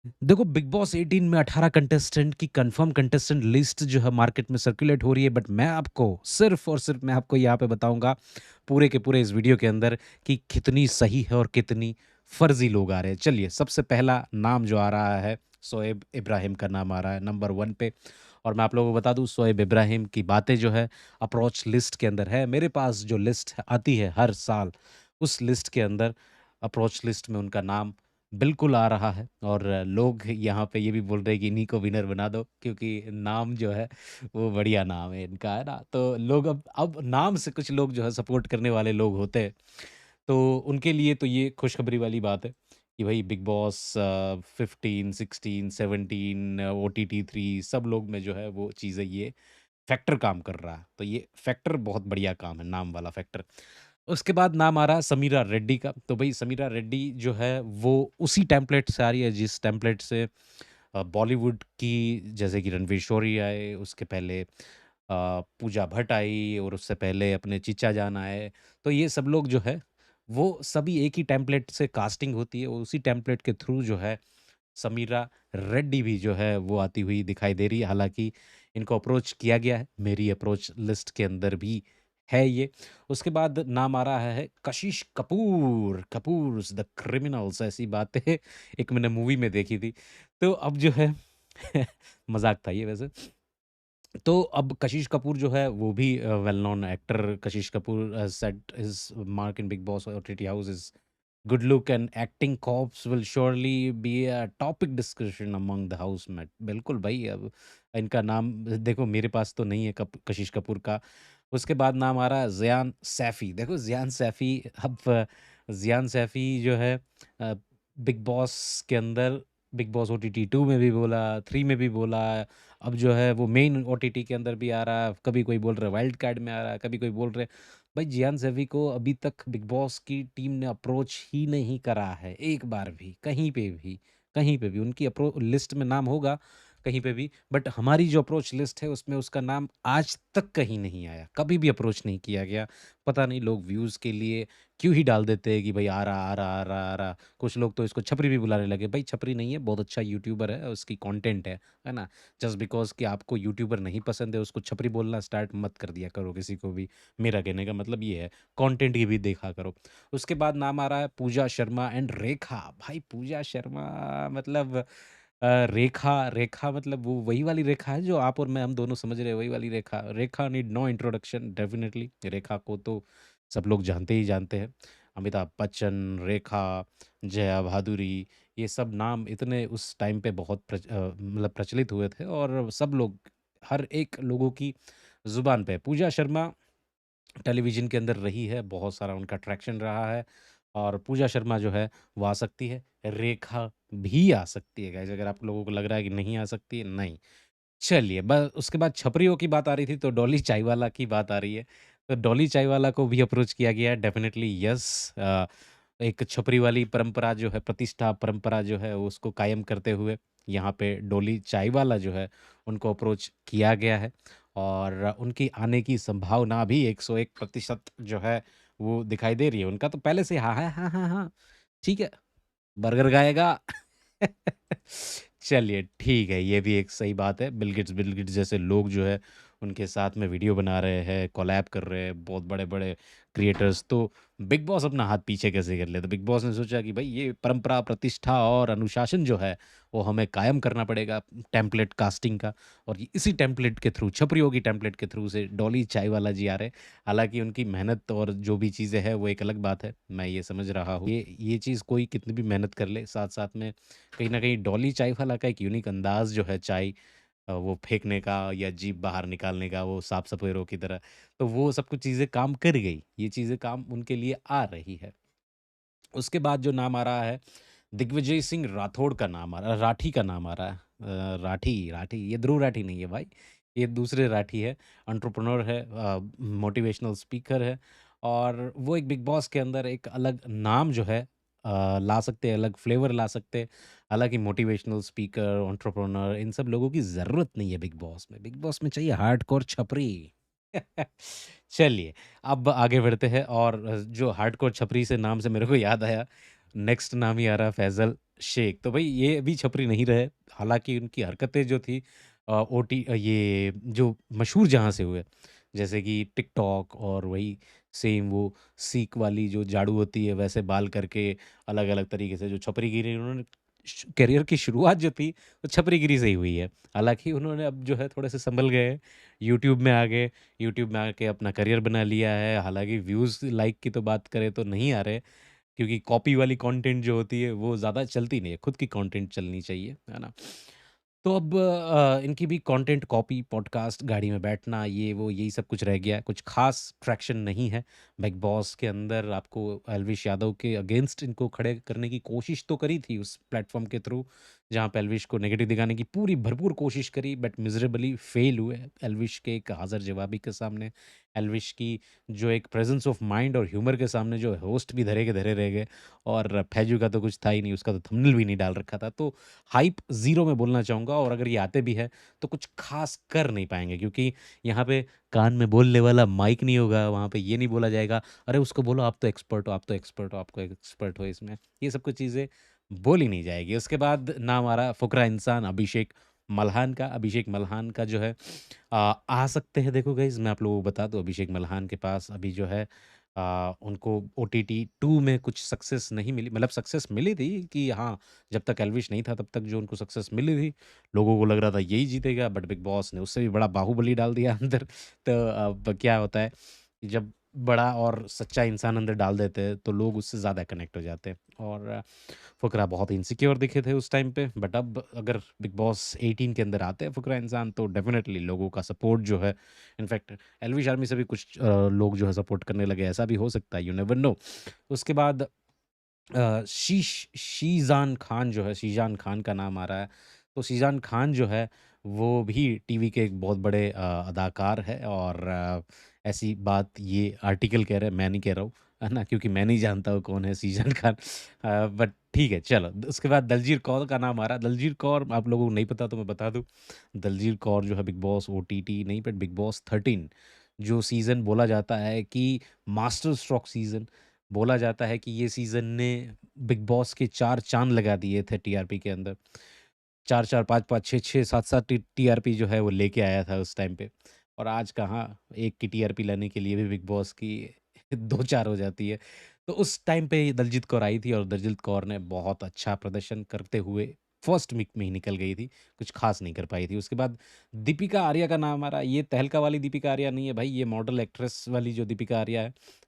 देखो big boss 18 में 18 contestant की कंफर्म कंटेस्टेंट लिस्ट जो है मार्केट में सर्कुलेट हो रही है, बट मैं आपको सिर्फ और सिर्फ मैं आपको यहाँ पे बताऊंगा पूरे के पूरे इस वीडियो के अंदर कि कितनी सही है और कितनी फर्जी लोग आ रहे हैं। चलिए, सबसे पहला नाम जो आ रहा है, शोएब इब्राहिम का नाम आ रहा है नंबर 1 पे। और मैं आप लोगों को बता दूं, शोएब इब्राहिम की बातें जो है अप्रोच लिस्ट के अंदर है। मेरे पास जो लिस्ट आती है हर साल, उस लिस्ट के अंदर अप्रोच लिस्ट में उनका नाम बिल्कुल आ रहा है। और लोग यहाँ पे ये भी बोल रहे हैं कि इन्हीं को विनर बना दो, क्योंकि नाम जो है वो बढ़िया नाम है इनका, है ना? तो लोग अब नाम से कुछ लोग जो है सपोर्ट करने वाले लोग होते हैं, तो उनके लिए तो ये खुशखबरी वाली बात है कि भाई बिग बॉस 15, 16, 17, OTT 3 सब लोग में जो है वो चीज़ें, ये फैक्टर काम कर रहा है। तो ये फैक्टर बहुत बढ़िया काम है, नाम वाला फैक्टर। उसके बाद नाम आ रहा है समीरा रेड्डी का। तो भाई समीरा रेड्डी जो है वो उसी टेम्पलेट से आ रही है जिस टेम्पलेट से बॉलीवुड की, जैसे कि रणवीर शोरी आए, उसके पहले पूजा भट्ट आई, और उससे पहले अपने चीचा जान आए। तो ये सब लोग जो है वो सभी एक ही टेम्पलेट से कास्टिंग होती है, और उसी टेम्पलेट के थ्रू जो है समीरा रेड्डी भी जो है वो आती हुई दिखाई दे रही है। हालाँकि इनको अप्रोच किया गया है, मेरी अप्रोच लिस्ट के अंदर भी है ये। उसके बाद नाम आ रहा है कशिश कपूर, कपूर्स द क्रिमिनल्स, ऐसी बातें एक मैंने मूवी में देखी थी। तो अब जो है मज़ाक था ये वैसे। तो अब कशिश कपूर जो है वो भी well known actor Kashish Kapoor set his mark in big boss OTT house is good look and acting corps will surely be a topic discussion among the housemate। बिल्कुल भाई, अब इनका नाम देखो, मेरे पास तो नहीं है कशिश कपूर का। उसके बाद नाम आ रहा है ज़ियान सैफ़ी। देखो ज़ियान सैफ़ी, अब ज़ियान सैफ़ी जो है बिग बॉस के अंदर, बिग बॉस ओटीटी 2 में भी बोला, 3 में भी बोला, अब जो है वो मेन ओटीटी के अंदर भी आ रहा है। कभी कोई बोल रहा है वाइल्ड कार्ड में आ रहा है, कभी कोई बोल रहे हैं। भाई जियान ज़ेवी को अभी तक बिग बॉस की टीम ने अप्रोच ही नहीं करा है, एक बार भी, कहीं पे भी। कहीं पे भी उनकी लिस्ट में नाम होगा कहीं पे भी, बट हमारी जो अप्रोच लिस्ट है उसमें उसका नाम आज तक कहीं नहीं आया, कभी भी अप्रोच नहीं किया गया। पता नहीं लोग व्यूज़ के लिए क्यों ही डाल देते हैं कि भाई आ रहा, आ रहा, आ रहा, आ रहा। कुछ लोग तो इसको छपरी भी बुलाने लगे। भाई छपरी नहीं है, बहुत अच्छा यूट्यूबर है, उसकी कंटेंट है ना? जस्ट बिकॉज़ कि आपको यूट्यूबर नहीं पसंद है, उसको छपरी बोलना स्टार्ट मत कर दिया करो किसी को भी। मेरा कहने का मतलब ये है, कंटेंट की भी देखा करो। उसके बाद नाम आ रहा है पूजा शर्मा एंड रेखा। भाई पूजा शर्मा मतलब रेखा, रेखा मतलब वो वही वाली रेखा है जो आप और मैं हम दोनों समझ रहे हैं, वही वाली रेखा। रेखा नीड नो इंट्रोडक्शन डेफिनिटली। रेखा को तो सब लोग जानते ही जानते हैं। अमिताभ बच्चन, रेखा, जया भादुरी, ये सब नाम इतने उस टाइम पे बहुत मतलब प्रचलित हुए थे, और सब लोग, हर एक लोगों की ज़ुबान पे पूजा शर्मा टेलीविज़न के अंदर रही है, बहुत सारा उनका अट्रैक्शन रहा है, और पूजा शर्मा जो है वो आ सकती है, रेखा भी आ सकती है गाइज़, अगर आप लोगों को लग रहा है कि नहीं आ सकती है, नहीं। चलिए, ब उसके बाद छपरियों की बात आ रही थी, तो डॉली चायवाला की बात आ रही है। तो डॉली चायवाला को भी अप्रोच किया गया है, डेफ़िनिटली यस। एक छपरी वाली परंपरा जो है, प्रतिष्ठा परंपरा जो है, उसको कायम करते हुए यहाँ पे डॉली चायवाला जो है, उनको अप्रोच किया गया है, और उनकी आने की संभावना भी 101% जो है, वो दिखाई दे रही है। उनका तो पहले से हाँ है, हाँ, हाँ, हाँ, ठीक है। बर्गर खाएगा। चलिए ठीक है, ये भी एक सही बात है। बिल गेट्स जैसे लोग जो है, उनके साथ में वीडियो बना रहे हैं, कोलैब कर रहे हैं, बहुत बड़े-बड़े क्रिएटर्स। तो बिग बॉस अपना हाथ पीछे कैसे कर ले? तो बिग बॉस ने सोचा कि भई ये परंपरा, प्रतिष्ठा और अनुशासन जो है, वो हमें कायम करना पड़ेगा, टेम्पलेट कास्टिंग का। और इसी टेम्पलेट के थ्रू, छपरियों की टेम्पलेट के थ्रू से डॉली चायवाला जी आ रहे हैं। हालाँकि उनकी मेहनत और जो भी चीज़ें हैं, वो एक अलग बात है, मैं ये समझ रहा हूँ। ये चीज़ कोई कितनी भी मेहनत कर ले, साथ-साथ में कहीं न कहीं डॉली चाय वाला का एक यूनिक अंदाज़ जो है चाय वो फेंकने का या जीभ बाहर निकालने का, वो साफ सपेरों की तरह, तो वो सब कुछ चीज़ें काम कर गई। ये चीज़ें काम उनके लिए आ रही है। उसके बाद जो नाम आ रहा है, दिग्विजय सिंह राठौड़ का नाम आ रहा है, राठी का नाम आ रहा है। राठी, राठी, ये ध्रुव राठी नहीं है भाई, ये दूसरे राठी है। एंटरप्रेन्योर है, मोटिवेशनल स्पीकर है, और वो एक बिग बॉस के अंदर एक अलग नाम जो है ला सकते हैं, अलग फ्लेवर ला सकते हैं। हालाँकि मोटिवेशनल स्पीकर, एंटरप्रेन्योर, इन सब लोगों की ज़रूरत नहीं है बिग बॉस में। बिग बॉस में चाहिए हार्डकोर छपरी। चलिए, अब आगे बढ़ते हैं, और जो हार्डकोर छपरी से नाम से मेरे को याद आया, नेक्स्ट नाम ही आ रहा है फैज़ल शेख। तो भई ये भी छपरी नहीं रहे। हालाँकि उनकी हरकतें जो थी ये जो मशहूर जहाँ से हुए, जैसे कि टिकटॉक और वही सेम वो सीक वाली जो झाड़ू होती है वैसे बाल करके अलग-अलग तरीके से जो छपरीगिरी उन्होंने करियर की शुरुआत जो थी वो छपरीगिरी से ही हुई है। हालाँकि उन्होंने अब जो है थोड़े से सँभल गए हैं, यूट्यूब में आ गए, यूट्यूब में आके अपना करियर बना लिया है। हालाँकि व्यूज़ लाइक की तो बात करें तो नहीं आ रहे, क्योंकि कॉपी वाली कंटेंट जो होती है वो ज़्यादा चलती नहीं है, खुद की कंटेंट चलनी चाहिए, है ना? तो अब इनकी भी कंटेंट कॉपी, पॉडकास्ट, गाड़ी में बैठना, ये वो यही सब कुछ रह गया है, कुछ ख़ास ट्रैक्शन नहीं है। बिग बॉस के अंदर आपको एल्विश यादव के अगेंस्ट इनको खड़े करने की कोशिश तो करी थी उस प्लेटफ़ॉर्म के थ्रू, जहाँ पे एल्विश को नेगेटिव दिखाने की पूरी भरपूर कोशिश करी, बट मिज़रेबली फ़ेल हुए एल्विश के एक हाज़िर-जवाबी के सामने। एल्विश की जो एक प्रेज़ेंस ऑफ माइंड और ह्यूमर के सामने जो होस्ट भी धरे के धरे रह गए, और फैजू का तो कुछ था ही नहीं, उसका तो थंबनेल भी नहीं डाल रखा था। तो हाइप ज़ीरो मैं बोलना चाहूँगा, और अगर ये आते भी हैं, तो कुछ ख़ास कर नहीं पाएँगे, क्योंकि यहाँ पे कान में बोलने वाला माइक नहीं होगा, वहाँ पे ये नहीं बोला जाएगा, "अरे! उसको बोलो आप तो एक्सपर्ट हो, आप तो एक्सपर्ट हो, आपको एक्सपर्ट हो इसमें।" ये सब कुछ चीज़ें बोली नहीं जाएगी। उसके बाद नाम आ रहा फुकरा इंसान अभिषेक मल्हान का। अभिषेक मल्हान का जो है आ सकते हैं, देखो गाइज़ मैं आप लोगों को बता दूँ, अभिषेक मल्हान के पास अभी जो है उनको ओटीटी 2 में कुछ सक्सेस नहीं मिली, मतलब सक्सेस मिली थी कि हाँ, जब तक एल्विश नहीं था तब तक जो उनको सक्सेस मिली थी, लोगों को लग रहा था यही जीतेगा, बट बिग बॉस ने उससे भी बड़ा बाहुबली डाल दिया अंदर। तो अब क्या होता है कि जब बड़ा और सच्चा इंसान अंदर डाल देते हैं, तो लोग उससे ज़्यादा कनेक्ट हो जाते हैं, और फुकरा बहुत इनसिक्योर दिखे थे उस टाइम पे, बट अब अगर बिग बॉस 18 के अंदर आते हैं फुकरा इंसान, तो डेफ़िनेटली लोगों का सपोर्ट जो है, इनफैक्ट एल्विश आर्मी से भी कुछ लोग जो है सपोर्ट करने लगे, ऐसा भी हो सकता है, यू नेवर नो। उसके बाद शीज़ान खान जो है, शीज़ान खान का नाम आ रहा है। तो शीज़ान खान जो है, वो भी टीवी के एक बहुत बड़े अदाकार है, और ऐसी बात ये आर्टिकल कह रहा है, मैं नहीं कह रहा हूँ, है ना? क्योंकि मैं नहीं जानता हूँ कौन है शीज़ान खान। बट ठीक है, चलो। उसके बाद दलजीर कौर का नाम आ रहा है। दलजीर कौर आप लोगों को नहीं पता तो मैं बता दूँ। दलजीर कौर जो है बिग बॉस ओटीटी नहीं, बट बिग बॉस 13 जो सीज़न बोला जाता है कि मास्टर स्ट्रोक सीज़न, बोला जाता है कि ये सीज़न ने बिग बॉस के 4 चाँद लगा दिए थे टीआरपी के अंदर। 4-4, 5-5, 6-6, 7-7 टीआरपी जो है वो लेके आया था उस टाइम पे। और आज कहाँ 1 की टीआरपी लाने के लिए भी बिग बॉस की 2-4 हो जाती है। तो उस टाइम पे दलजीत कौर आई थी, और दलजीत कौर ने बहुत अच्छा प्रदर्शन करते हुए फर्स्ट वीक में ही निकल गई थी, कुछ ख़ास नहीं कर पाई थी। उसके बाद दीपिका आर्या का नाम आ रहा है। ये तहलका वाली दीपिका आर्या नहीं है भाई, ये मॉडल एक्ट्रेस वाली जो दीपिका आर्या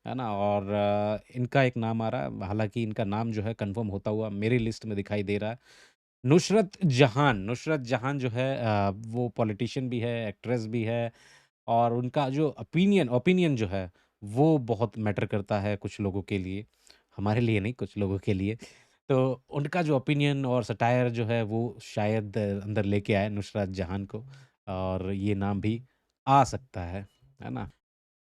है ना? और इनका एक नाम आ रहा है, हालाँकि इनका नाम जो है कन्फर्म होता हुआ मेरी लिस्ट में दिखाई दे रहा है। नुसरत जहाँ। नुसरत जहाँ जो है वो पॉलिटिशियन भी है, एक्ट्रेस भी है, और उनका जो ओपिनियन जो है, वो बहुत मैटर करता है कुछ लोगों के लिए, हमारे लिए नहीं, कुछ लोगों के लिए। तो उनका जो ओपिनियन और सटायर जो है, वो शायद अंदर लेके आए नुसरत जहाँ को, और ये नाम भी आ सकता है ना?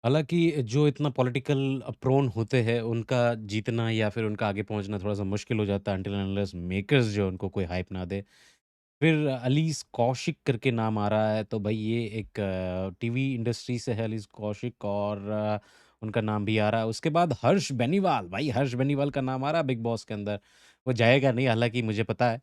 हालाँकि जो इतना पॉलिटिकल प्रोन होते हैं, उनका जीतना या फिर उनका आगे पहुँचना थोड़ा-सा मुश्किल हो जाता है, अनटिल एंड अनलेस मेकर्स जो है उनको कोई हाइप ना दे। फिर अलीस कौशिक करके नाम आ रहा है, तो भई ये एक टीवी इंडस्ट्री से है अलीस कौशिक, और उनका नाम भी आ रहा है। उसके बाद हर्ष बेनीवाल, भाई हर्ष बेनीवाल का नाम आ रहा है बिग बॉस के अंदर। वो जाएगा नहीं, हालाँकि मुझे पता है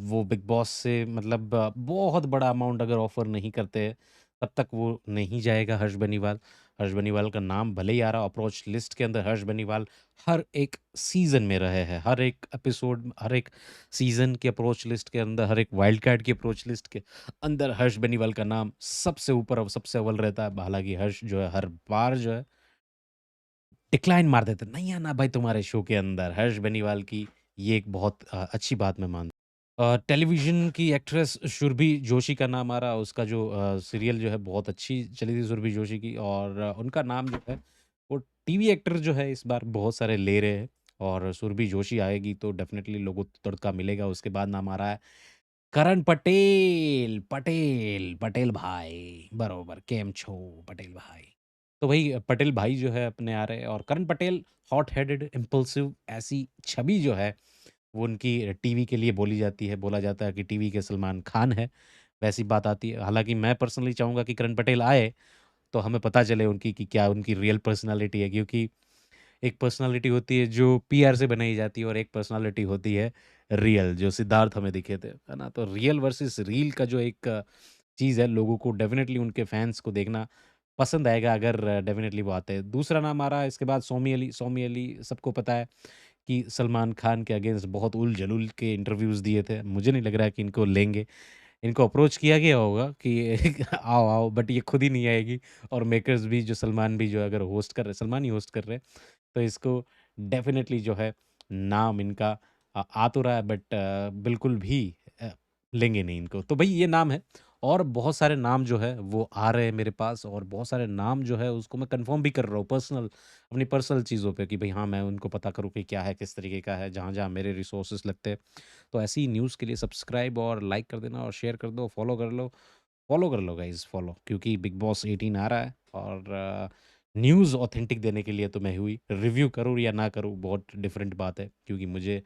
वो बिग बॉस से मतलब बहुत बड़ा अमाउंट अगर ऑफ़र नहीं करते, तब तक वो नहीं जाएगा हर्ष बेनीवाल। हर्ष बेनीवाल का नाम भले ही आ रहा है अप्रोच लिस्ट के अंदर, हर्ष बेनीवाल हर एक सीज़न में रहे हैं, हर एक एपिसोड, हर एक सीज़न की अप्रोच लिस्ट के अंदर, हर एक वाइल्ड कार्ड की अप्रोच लिस्ट के अंदर हर्ष बेनीवाल का नाम सबसे ऊपर और सबसे अव्वल रहता है। हालाँकि हर्ष जो है हर बार जो है डिक्लाइन मार देते हैं, नहीं आना भाई तुम्हारे शो के अंदर। हर्ष बेनीवाल की ये एक बहुत अच्छी बात मैं मानता हूँ। टेलीविज़न की एक्ट्रेस सुरभि जोशी का नाम आ रहा है, उसका जो सीरियल जो है बहुत अच्छी चली थी सुरभि जोशी की, और उनका नाम जो है वो टीवी एक्टर जो है इस बार बहुत सारे ले रहे हैं, और सुरभि जोशी आएगी तो डेफ़िनेटली लोगों को तड़का मिलेगा। उसके बाद नाम आ रहा है करण पटेल, पटेल भाई, बरोबर, केम छो पटेल भाई। तो वही पटेल भाई जो है अपने आ रहे हैं, और करण पटेल हॉट हेडेड, इम्पल्सिव ऐसी छवि जो है, वो उनकी टीवी के लिए बोली जाती है, बोला जाता है कि टीवी के सलमान खान हैं, वैसी बात आती है। हालाँकि मैं पर्सनली चाहूँगा कि करण पटेल आए, तो हमें पता चले उनकी कि क्या उनकी रियल पर्सनैलिटी है, क्योंकि एक पर्सनैलिटी होती है जो पीआर से बनाई जाती है और एक पर्सनैलिटी होती है रियल, जो सिद्धार्थ हमें दिखे थे, है ना? तो रियल वर्सेस रील का जो एक चीज़ है, लोगों को डेफ़िनेटली उनके फैन्स को देखना पसंद आएगा अगर डेफ़िनेटली वो आते हैं। दूसरा नाम आ रहा है इसके बाद सोमी अली। सोमी अली सबको पता है कि सलमान खान के अगेंस्ट बहुत उल-जलूल के इंटरव्यूज़ दिए थे। मुझे नहीं लग रहा है कि इनको लेंगे। इनको अप्रोच किया गया होगा कि आओ, आओ, बट ये खुद ही नहीं आएगी और मेकर्स भी जो सलमान भी जो अगर होस्ट कर रहे सलमान ही होस्ट कर रहे हैं, तो इसको डेफ़िनेटली जो है नाम इनका आ तो रहा है बट बिल्कुल भी अ, लेंगे नहीं इनको। तो भई ये नाम है और बहुत सारे नाम जो है वो आ रहे हैं मेरे पास और बहुत सारे नाम जो है उसको मैं कन्फर्म भी कर रहा हूँ पर्सनल अपनी पर्सनल चीज़ों पे कि भई हाँ, मैं उनको पता करूँ कि क्या है, किस तरीके का है, जहाँ-जहाँ मेरे रिसोर्सेज़ लगते हैं। तो ऐसी ही न्यूज़ के लिए सब्सक्राइब और लाइक कर देना और शेयर कर दो, फॉलो कर लो गाइज़ फॉलो क्योंकि बिग बॉस 18 आ रहा है और न्यूज़ ऑथेंटिक देने के लिए तो मैं हुई रिव्यू करूँ या ना करूँ बहुत डिफरेंट बात है क्योंकि मुझे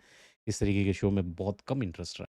इस तरीके के शो में बहुत कम इंटरेस्ट रहा है।